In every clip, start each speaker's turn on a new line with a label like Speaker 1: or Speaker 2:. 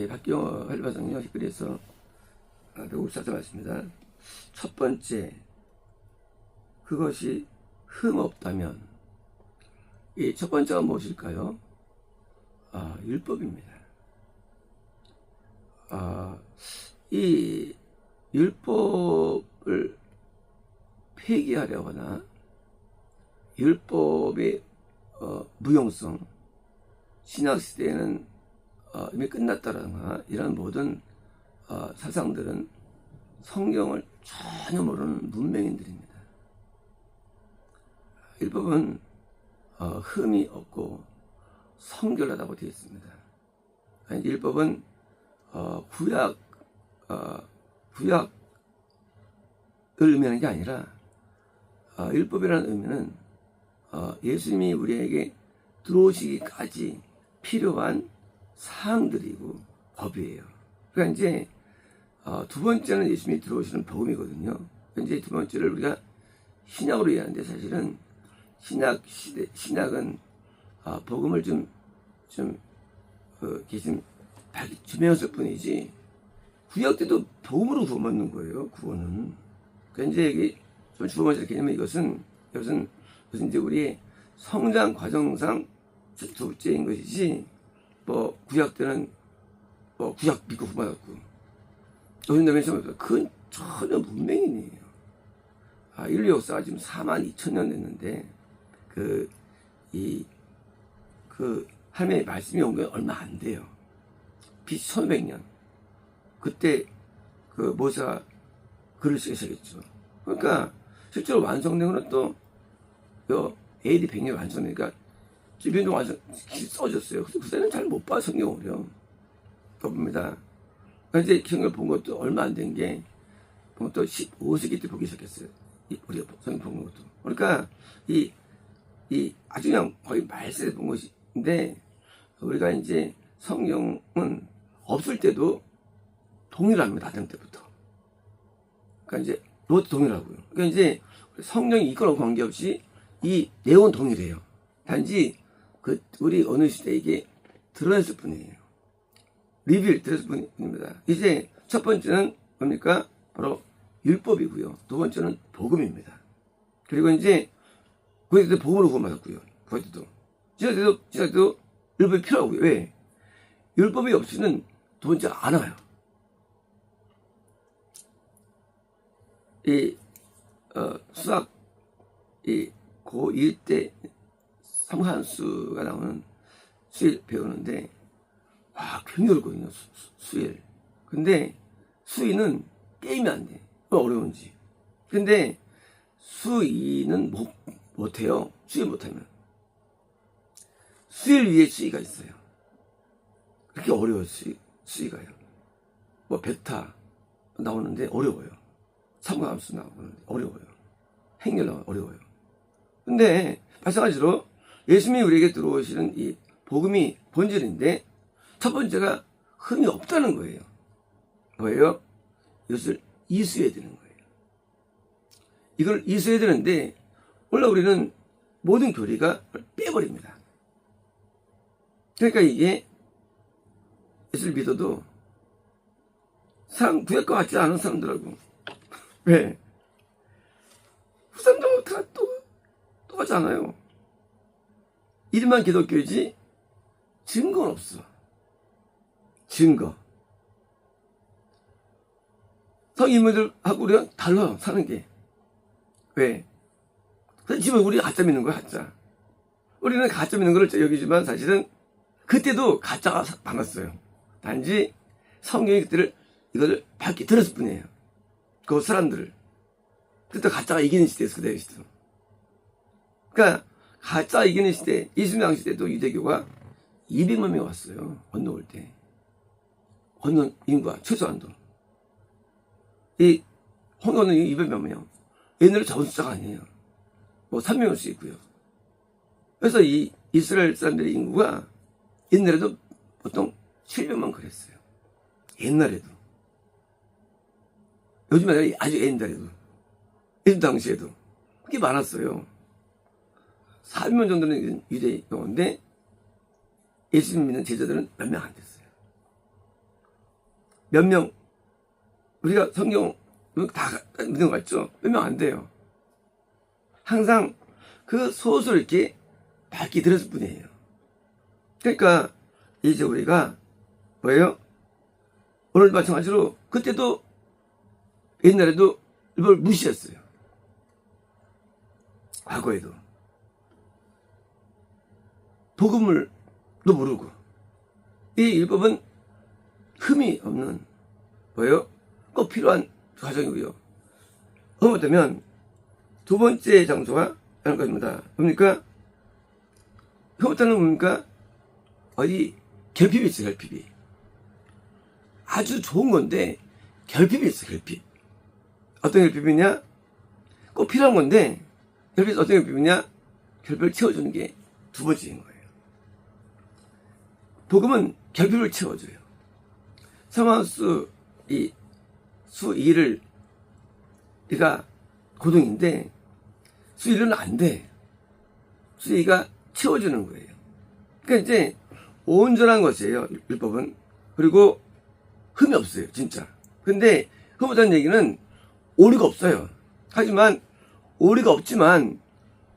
Speaker 1: 박기영 할바성령 히브리서 154절 말씀입니다. 첫 번째, 그것이 흠 없다면, 이 첫 번째가 무엇일까요? 율법입니다. 이 율법을 폐기하려거나 율법의 무용성, 신약시대에는 이미 끝났다라든가 이런 모든 사상들은 성경을 전혀 모르는 문맹인들입니다. 율법은 흠이 없고 성결하다고 되어 있습니다. 율법은 구약을 의미하는 게 아니라 율법이라는 의미는 예수님이 우리에게 들어오시기까지 필요한 사항들이고 법이에요. 그러니까 이제 두 번째는 예수님이 들어오시는 복음이거든요. 이제 두 번째를 우리가 신약으로 이해하는데 사실은 신약은 복음을 이렇게 좀 주명했을 뿐이지 구약 때도 복음으로 구원 받는 거예요. 구원은. 그러니까 이제 여기 좀 주어만질 개념은 이것은 이제 우리의 성장 과정상 두 번째인 것이지 뭐 구약 때는 뭐 구약 믿고 구원 받았고 요즘에 그건 전혀 문맹이네요. 인류 역사가 지금 42,000년 됐는데 하나님의 말씀이 온 게 얼마 안 돼요. BC 1500년. 그때 모세가 글을 쓰기 시작했죠. 그러니까 실제로 완성된 거는 또 AD 100년 완성되니까 주변도 완성 써졌어요. 그때는 잘 못 봐 성경을요. 봅니다. 그러니까 이제 성경을 본 것도 얼마 안 된 게 또 15세기 때 보기 시작했어요. 우리가 성경 본 것도. 그러니까 이 아주 그냥 거의 말세에 본 것인데 우리가 이제 성경은 없을 때도 동일합니다. 아담 때부터. 그러니까 이제 그것도 동일하고요. 그러니까 이제 성령이 이거랑 관계없이 이 내용은 동일해요. 단지 우리 어느 시대에게 드러냈을 뿐이에요. 리빌 드렸을 뿐입니다. 이제 첫 번째는 뭡니까? 바로 율법이고요. 두 번째는 복음입니다. 그리고 이제 그때도 복음으로 구원받았고요. 그때도 지나도 율법이 필요하고요. 왜? 율법이 없이는 두 번째가 안 와요. 수학 고1 때 삼한수가 나오는 수일 배우는데 굉장히 어렵거든요. 수일. 근데 수위는 게임이 안 돼. 어려운지. 근데 수위는 못해요. 수위 못하면. 수일 위에 수위가 있어요. 그렇게 어려워요. 수위가요. 뭐 베타 나오는데 어려워요. 삼각함수 나오는데 어려워요. 행렬 나오면 어려워요. 근데 마찬가지로 예수님이 우리에게 들어오시는 이 복음이 본질인데 첫 번째가 흠이 없다는 거예요. 뭐예요? 이것을 이수해야 되는 거예요. 이걸 이수해야 되는데 원래 우리는 모든 교리가 빼버립니다. 그러니까 이게 예수를 믿어도 구약과 같지 않은 사람들하고 왜? 그 사람들은 다 똑같지 않아요. 이름만 기독교이지 증거는 없어. 증거. 성인물들하고 우리가 달라요. 사는 게. 왜? 지금 우리가 가짜 믿는 거야. 가짜. 우리는 가짜 믿는 거를 여기지만 사실은 그때도 가짜가 많았어요. 단지 성경이 이거를 밝게 들었을 뿐이에요. 그 사람들을. 그때 가짜가 이기는 시대였어. 그때 시대. 그러니까 가짜 이기는 시대, 이순양 시대도 유대교가 200만 명 왔어요. 건너올 때. 건너 인구가 최소한도. 이 홍해는 200몇 명. 옛날에 적은 숫자가 아니에요. 뭐 3명일 수 있고요. 그래서 이 이스라엘 사람들의 인구가 옛날에도 보통 700만 그랬어요. 옛날에도. 요즘에 아주 옛날에도. 예수 당시에도. 그게 많았어요. 400명 정도는 유대교인데 예수님 믿는 제자들은 몇 명 안 됐어요. 몇 명, 우리가 성경 다 믿는 거 같죠? 몇 명 안 돼요. 항상 그 소수를 이렇게 밝게 들었을 뿐이에요. 그러니까 이제 우리가 뭐예요? 오늘 마찬가지로 그때도 옛날에도 일본을 무시했어요. 과거에도. 복음을도 모르고. 이 율법은 흠이 없는 뭐예요? 꼭 필요한 과정이고요. 어쩌면 두 번째 장소가 하는 것입니다. 뭡니까? 흠없다는 뭡니까? 어디 결핍이 있어요. 결핍이. 아주 좋은 건데 결핍이 있어요. 결핍. 어떤 결핍이냐? 꼭 필요한 건데 결핍이 어떤 결핍이냐? 결핍을 채워주는 게 두 번째인 거예요. 복음은 결핍을 채워줘요. 성화수 수 2를 우리가 고등인데 수 1은 안 돼. 수 2가 채워주는 거예요. 그러니까 이제 온전한 것이에요. 율법은. 그리고 흠이 없어요. 진짜. 근데 흠 없다는 얘기는 오류가 없어요. 하지만 오류가 없지만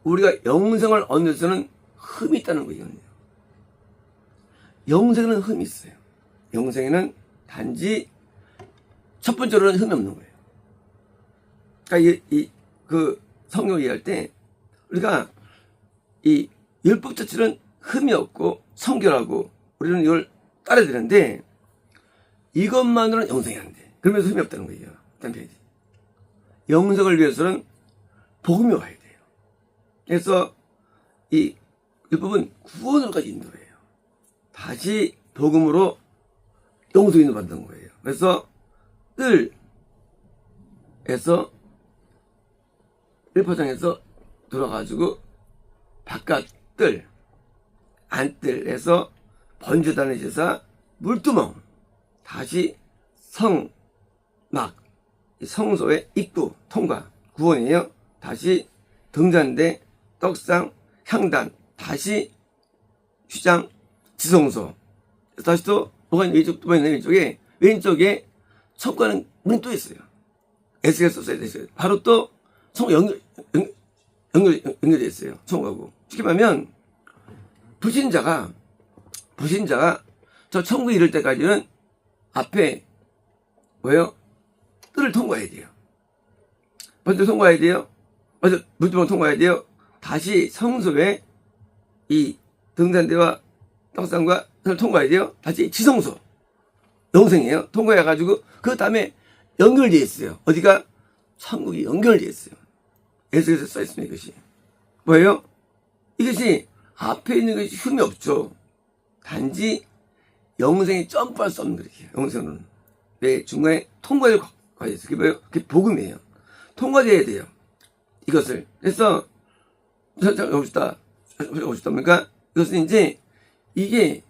Speaker 1: 우리가 영생을 얻는 데서는 흠이 있다는 거예요. 영생에는 흠이 있어요. 영생에는 단지 첫 번째로는 흠이 없는 거예요. 그러니까 그 성경을 이해할 때 우리가 이 율법 자체는 흠이 없고 성결하고 우리는 이걸 따라야 되는데 이것만으로는 영생이 안 돼. 그러면서 흠이 없다는 거예요. 영생을 위해서는 복음이 와야 돼요. 그래서 이 율법은 구원으로까지 인도해요. 다시 복음으로 영생이 인도받는 거예요. 그래서 뜰에서 1포장에서 들어가지고 바깥 뜰, 안뜰에서 번제단의 제사, 물두멍, 다시 성막, 성소의 입구, 통과, 구원이에요. 다시 등잔대, 떡상, 향단, 다시 휘장, 지성소. 다시 또 뭐가 있는 왼쪽에 천국하는 문이 또 있어요. 에스겔서 써야 되어요. 바로 또 천국 연결되어 있어요. 천국하고. 쉽게 말하면 불신자가 저 천국에 이를 때까지는 앞에 뭐예요? 뜰을 통과해야 돼요. 먼저 통과해야 돼요. 먼저 물두멍 통과해야 돼요. 다시 성소에 이 등잔대와 떡상과 통과해야 돼요. 다시 지성소. 영생이에요. 통과해가지고 그 다음에 연결되어 있어요. 어디가? 천국이 연결되어 있어요. 에스겔에서 써있습니다. 이것이. 뭐예요? 이것이 앞에 있는 것이 흠이 없죠. 단지 영생이 점프할 수 없는 거예요. 영생은. 네, 중간에 통과를 가야 돼요. 그게 뭐예요? 그게 복음이에요. 통과돼야 돼요. 이것을. 그래서, 봅시다. 그러니까 이것은 이제 이게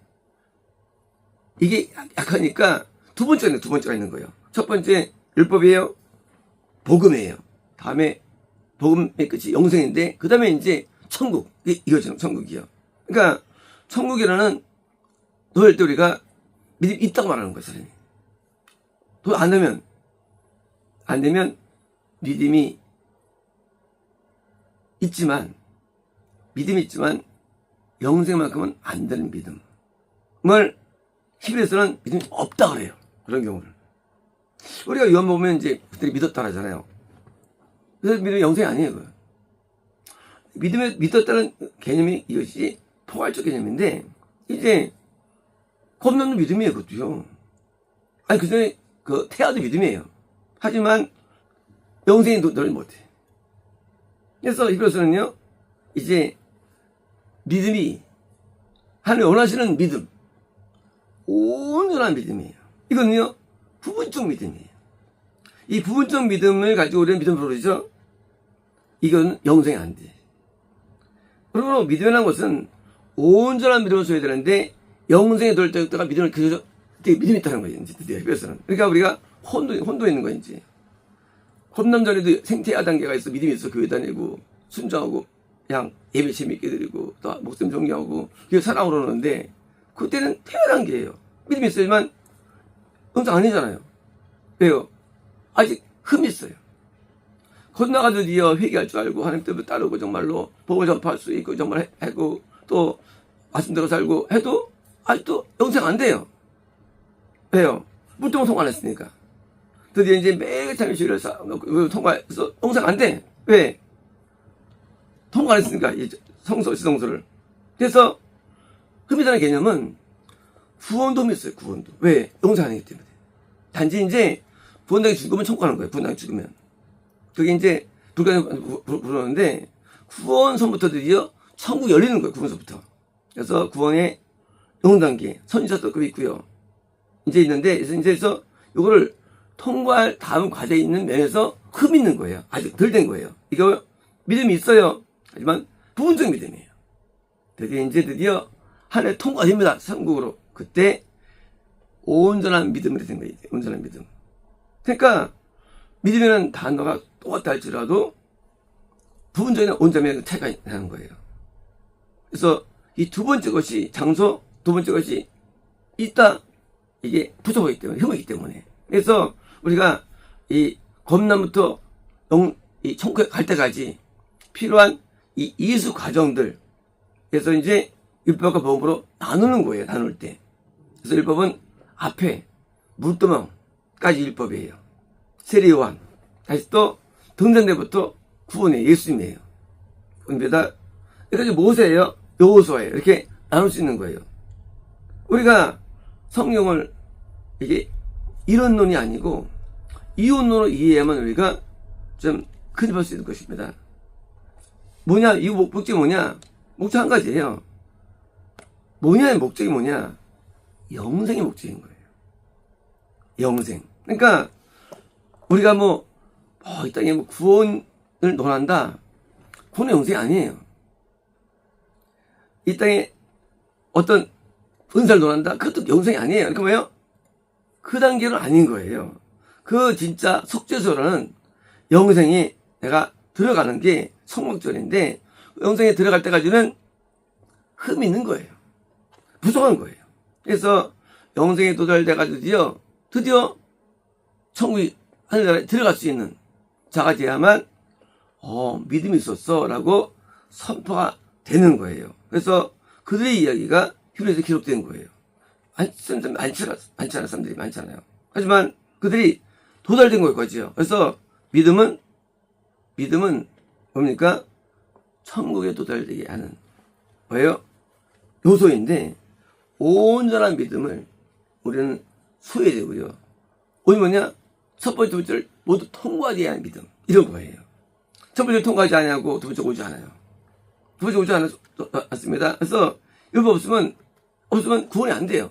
Speaker 1: 약하니까 두 번째가 있는 거예요. 첫 번째 율법이에요. 복음이에요. 다음에 복음의 끝이 영생인데 그 다음에 이제 천국. 이거죠. 천국이요. 그러니까 천국이라는 도할 때 우리가 믿음이 있다고 말하는 거예요. 사람이. 안 되면 믿음이 있지만 영생만큼은 안 되는 믿음을 히브리서는 믿음이 없다 그래요. 그런 경우를. 우리가 요한 보면 이제 그들이 믿었다 하잖아요. 그래서 믿음이 영생이 아니에요. 그거. 믿었다는 개념이 이것이 포괄적 개념인데 이제 겁없는 믿음이에요. 그것도요. 아니 그 전에 그 태아도 믿음이에요. 하지만 영생이 도달을 못해. 그래서 히브리서는요 이제 믿음이 하나님 원하시는 믿음, 온전한 믿음이에요. 이거는요 부분적 믿음이에요. 이 부분적 믿음을 가지고 우리는 믿음을 부르죠. 이건 영생이 안 돼. 그러므로 믿음이라는 것은 온전한 믿음을 줘야 되는데 영생에 될 때가 믿음을 그저 믿음이 있다는 거예요. 드디어 히브리서는. 그러니까 우리가 혼도 있는 거예요. 이제 혼남전에도 생태야 단계가 있어. 믿음이 있어. 교회 다니고 순종하고 그냥 예배 재밌게 드리고 또 목숨 존경하고 그게 사랑으로 오는데 그때는 태어난 게예요. 믿음이 있어야지만 영생 아니잖아요. 왜요? 아직 흠이 있어요. 건너가도 드디어 회개할 줄 알고 하나님 뜻을 따르고 정말로 복을 전파할 수 있고 정말 하고 또 말씀대로 살고 해도 아직도 영생 안 돼요. 왜요? 물동을 통과 안 했으니까. 드디어 이제 매일 참여실을 통과해서 영생 안 돼. 왜? 통과 안 했으니까 지성소를. 그래서 흠이라는 개념은 구원도 흠이 있어요. 구원도. 왜? 영생 아니기 때문에. 단지 이제 구원당이 죽으면 천국 가는 거예요. 구원당이 죽으면. 그게 이제 불가능 부르는데 구원선부터 드디어 천국 열리는 거예요. 구원서부터. 그래서 구원의 영단계 선지자급이 있고요. 이제 있는데 그래서 이거를 통과할 다음 과제에 있는 면에서 흠이 있는 거예요. 아직 덜 된 거예요. 이거 믿음이 있어요. 하지만 부분적 믿음이에요. 드디어 한 해 통과됩니다. 천국으로. 그때 온전한 믿음으로 된 거예요. 온전한 믿음. 그러니까 믿음이라는 단어가 똑같다 할지라도 부분적인 온전한 차이가 나는 거예요. 그래서 이 두 번째 것이 장소, 두 번째 것이 있다. 이게 부족하기 때문에, 흠이기 때문에. 그래서 우리가 이 겁남부터 이 천국에 갈 때까지 필요한 이 이수 과정들. 그래서 이제 율법과 법으로 나누는 거예요. 나눌 때. 그래서 율법은 앞에 물도망까지 율법이에요. 세례요한. 다시 또 등산대부터 구원이에요. 예수님이에요. 그런데다 여기까지 모세예요. 여호수아예요. 이렇게 나눌 수 있는 거예요. 우리가 성경을 이게 이론론이 아니고 이론론으로 이해하면 우리가 좀 근접할 수 있는 것입니다. 뭐냐? 이 목적이 뭐냐? 목적 한 가지예요. 뭐냐의 목적이 뭐냐? 영생의 목적인 거예요. 영생. 그러니까 우리가 이 땅에 구원을 논한다. 구원의 영생이 아니에요. 이 땅에 어떤 은사를 논한다. 그것도 영생이 아니에요. 그러니까 뭐예요? 그 단계는 아닌 거예요. 그 진짜 속죄소라는 영생에 내가 들어가는 게 성막절인데 영생에 들어갈 때까지는 흠이 있는 거예요. 부족한 거예요. 그래서 영생에 도달돼가지고 드디어 천국이 하늘나라에 들어갈 수 있는 자가 돼야만 믿음이 있었어 라고 선포가 되는 거예요. 그래서 그들의 이야기가 히브리서에 기록된 거예요. 많잖아요. 사람들이 많잖아요. 하지만 그들이 도달된 거였거든요. 그래서 믿음은 뭡니까? 천국에 도달되게 하는 뭐예요? 요소인데 온전한 믿음을 우리는 소유되고요. 오늘 뭐냐? 첫 번째, 두 번째를 모두 통과해야 하는 믿음. 이런 거예요. 첫 번째를 통과하지 않냐고 두 번째 오지 않아요. 두 번째 오지 않습니다. 그래서 율법 없으면 구원이 안 돼요.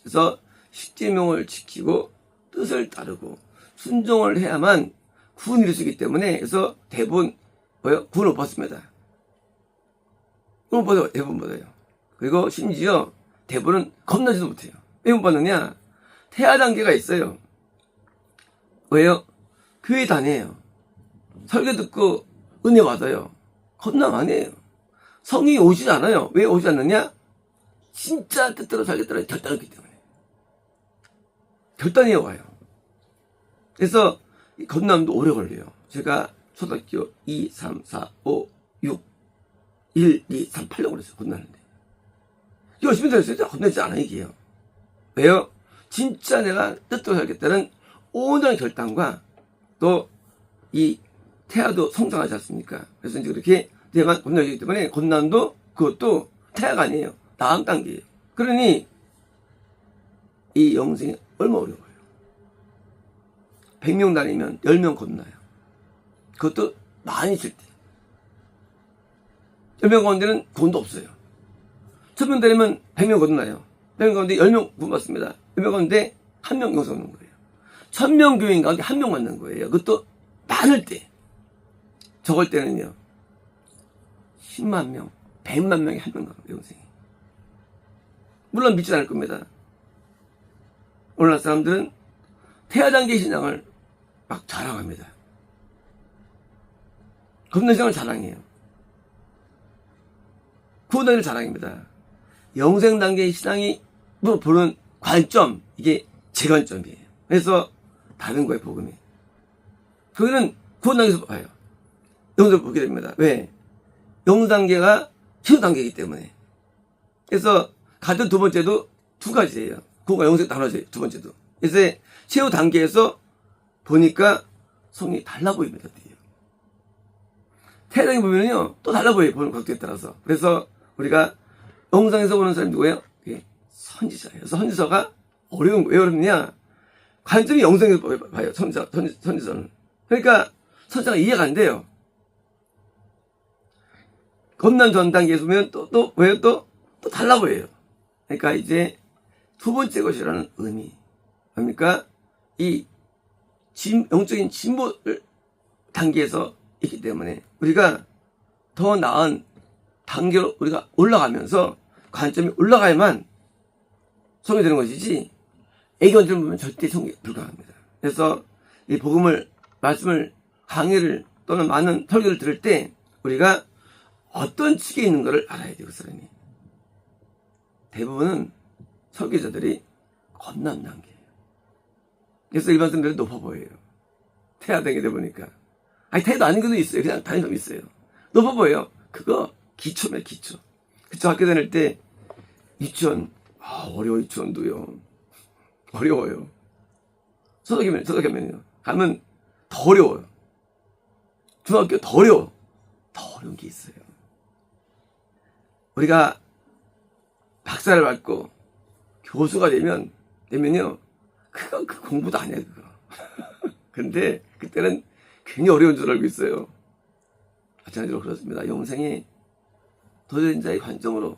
Speaker 1: 그래서 십계명을 지키고 뜻을 따르고 순종을 해야만 구원이 될 수 있기 때문에 그래서 대부분 구원을 못 받습니다. 대부분 받아요. 그리고 심지어 대부분은 겁나지도 못해요. 왜 못 받느냐? 태아 단계가 있어요. 왜요? 교회 다녀요. 설교 듣고 은혜 받아요. 겁나 많이 해요. 성령이 오지 않아요. 왜 오지 않느냐? 진짜 뜻대로 살겠다는 결단했기 때문에. 결단이 와요. 그래서 이 건남도 오래 걸려요. 제가 초등학교 2, 3, 4, 5, 6, 1, 2, 3, 8년 걸렸어요. 건너는데. 열심히 들었어요. 건너지 않아, 이게요. 왜요? 진짜 내가 뜻대로 살겠다는 온전한 결단과 또 이 태아도 성장하지 않습니까? 그래서 이제 그렇게 내가 건너기 때문에 건남도 그것도 태아가 아니에요. 다음 단계예요. 그러니 이 영생이 얼마 어려워요. 100명 다니면 10명 건너요. 그것도 많이 있을 때. 10명 가운데는 구원도 없어요. 1000명 다니면 100명 건너요. 100명 가운데 10명 구원 받습니다. 10명 가운데 1명 영생 얻는 거예요. 1000명 교인 가운데 1명 맞는 거예요. 그것도 많을 때. 적을 때는요. 10만 명, 100만 명이 1명 가요. 영생이. 물론 믿지 않을 겁니다. 오늘날 사람들은 태아단계 신앙을 막 자랑합니다. 겁나 신앙을 자랑해요. 구원단계를 자랑입니다. 영생 단계의 신앙이 보는 관점, 이게 재관점이에요. 그래서 다른 거예요, 복음이. 거기는 구원단계에서 봐요. 영성을 보게 됩니다. 왜? 영단계가 최후 단계이기 때문에. 그래서 같은 두 번째도 두 가지예요. 그거가 영성이 나눠져요. 두 번째도. 그래서 최후 단계에서 보니까 성이 달라 보입니다. 태양에 보면요 또 달라 보여요. 보는 각도에 따라서. 그래서 우리가 영상에서 보는 사람이 누구예요? 선지자예요. 그래서 선지자가 어려운 거예요. 왜 어렵냐? 관점이 영상에서 봐요. 선지자는. 그러니까 선지자가 이해가 안 돼요. 겁난 전 단계에서 보면 또 달라 보여요. 그러니까 이제 두 번째 것이라는 의미. 뭡니까? 이 영적인 진보 단계에서 있기 때문에 우리가 더 나은 단계로 우리가 올라가면서 관점이 올라가야만 성이 되는 것이지 애견처럼 보면 절대 성이 불가합니다. 그래서 이 복음을 말씀을 강의를 또는 많은 설교를 들을 때 우리가 어떤 측에 있는 것을 알아야 돼요. 그 사람이. 대부분은 설교자들이 겁난 단계예요. 그래서 일반 사람들은 높아 보여요. 태아되게 돼 보니까. 아니 태도 아닌 것도 있어요. 그냥 다니는 사람 있어요. 높아 보여요. 그거 기초네 기초. 그쵸 학교 다닐 때 유치원 어려워. 유치원도요. 어려워요. 서덕이면요. 가면 더 어려워요. 중학교 더 어려워. 더 어려운 게 있어요. 우리가 박사를 받고 교수가 되면요. 그거 공부도 아니야 그거. 근데 그때는 굉장히 어려운 줄 알고 있어요. 마찬가지로 그렇습니다. 영생이 도전인 자의 관점으로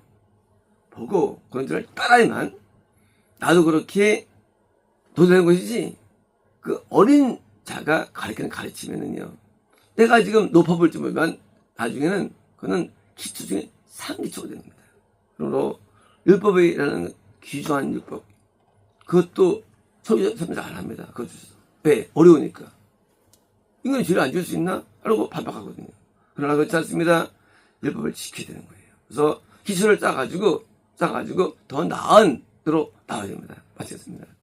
Speaker 1: 보고 그런 줄을 따라야만 나도 그렇게 도전하는 것이지 그 어린 자가 가르치면은요. 내가 지금 높아 볼지 모르지만 나중에는 그거는 기초 중에 상기초가 됩니다. 그러므로 율법이라는 귀중한 율법 그것도 설교자 안 합니다. 그거 주셔서. 왜? 어려우니까. 이건 죄를 안 줄 수 있나? 하고 반박하거든요. 그러나 그렇지 않습니다. 율법을 지켜야 되는 거예요. 그래서 기초를 짜가지고 더 나은 대로 나와야 됩니다. 마치겠습니다.